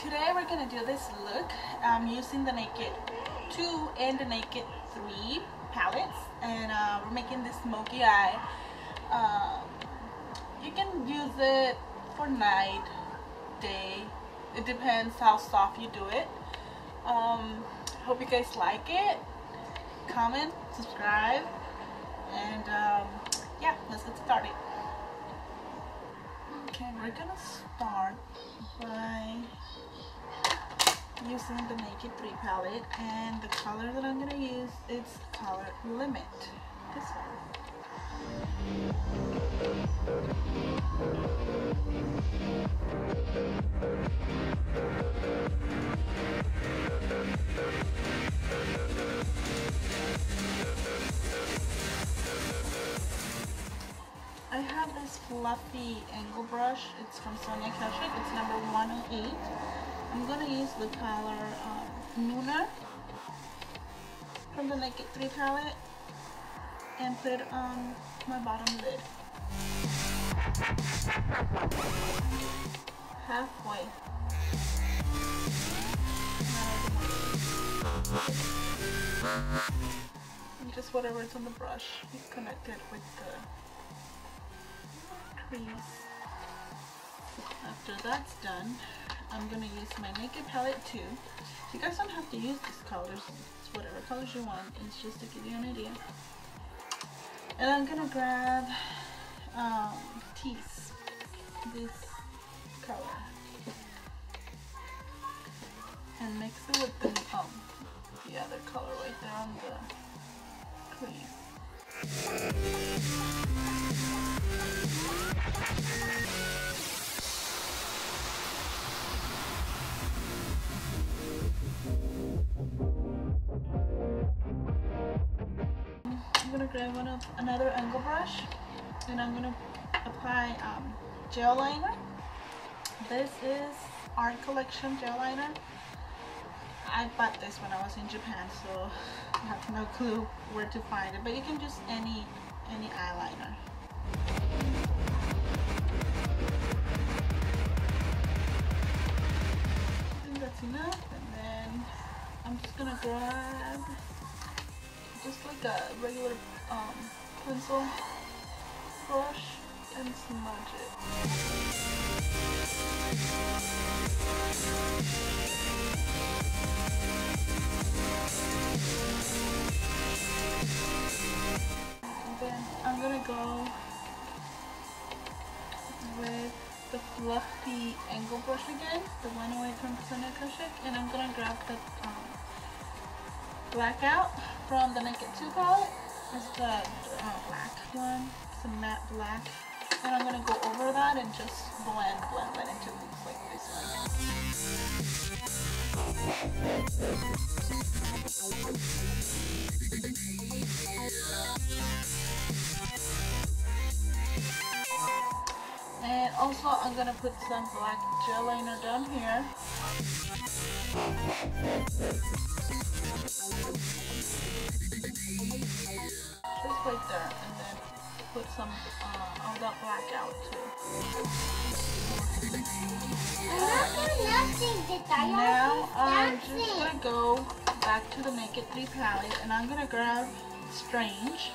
Today we're gonna do this look. I'm using the Naked 2 and the Naked 3 palettes, and we're making this smoky eye. You can use it for night, day. It depends how soft you do it. Hope you guys like it. Comment, subscribe, and yeah, let's get started. Okay, we're gonna start by using the Naked 3 palette, and the color that I'm gonna use is color Limit. This one. I have this fluffy angle brush. It's from Sonia Kashuk. It's number 108. I'm gonna use the color Lunar from the Naked 3 palette and put it on my bottom lid. Halfway. And just whatever's on the brush is connected with the crease. After that's done, I'm gonna use my Naked palette too. You guys don't have to use these colors. It's whatever colors you want. It's just to give you an idea. And I'm gonna grab Tease, this color, and mix it with the other color right there on the crease. I'm gonna grab another angle brush, and I'm gonna apply gel liner. This is Art Collection gel liner. I bought this when I was in Japan, so I have no clue where to find it, but you can just any eyeliner. I think that's enough, and then I'm just gonna grab just like a regular pencil brush and smudge it. And then I'm gonna go with the fluffy angle brush again, the 108 from Sonia Kashuk, and I'm gonna grab the Blackout from the Naked 2 palette. It's the black one. It's a matte black. And I'm going to go over that and just blend that into looks like this one. And also I'm going to put some black gel liner down here. Just right there, and then put some of that black out too. Now I'm just gonna go back to the Naked 3 palette, and I'm gonna grab Strange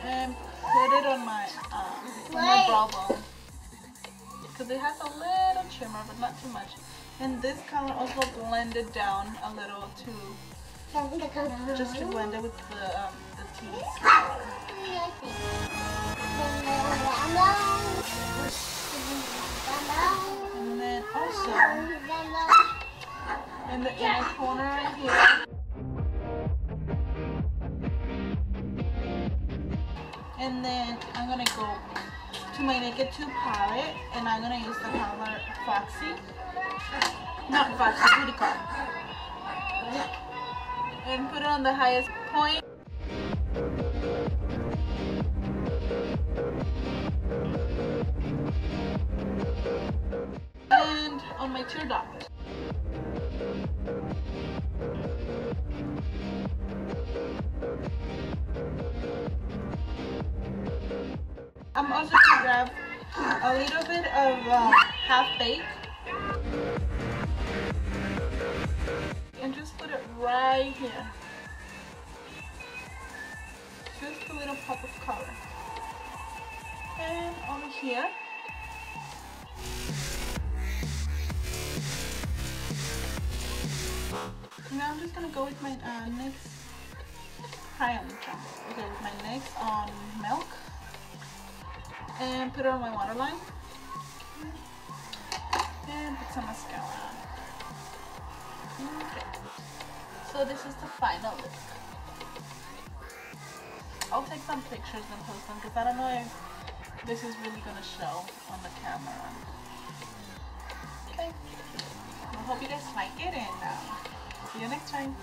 and put it on my brow bone, because it has a little shimmer, but not too much. And this color also blended down a little too, just to blend it with the Tease color. And then also in the inner corner right here, and then I'm gonna go to my Naked 2 palette, and I'm gonna use the color Foxy. Not Foxy, Beauty Card. And put it on the highest point. And on my tear duct. I'm also going to grab a little bit of half baked just put it right here. Just a little pop of color. And over here. Now I'm just gonna go with my NYX crayon gel. Okay, with my NYX on milk. And put it on my waterline. And put some mascara on. Okay. So this is the final look. I'll take some pictures and post them because I don't know if this is really gonna show on the camera. Okay. I hope you guys like it, and see you next time.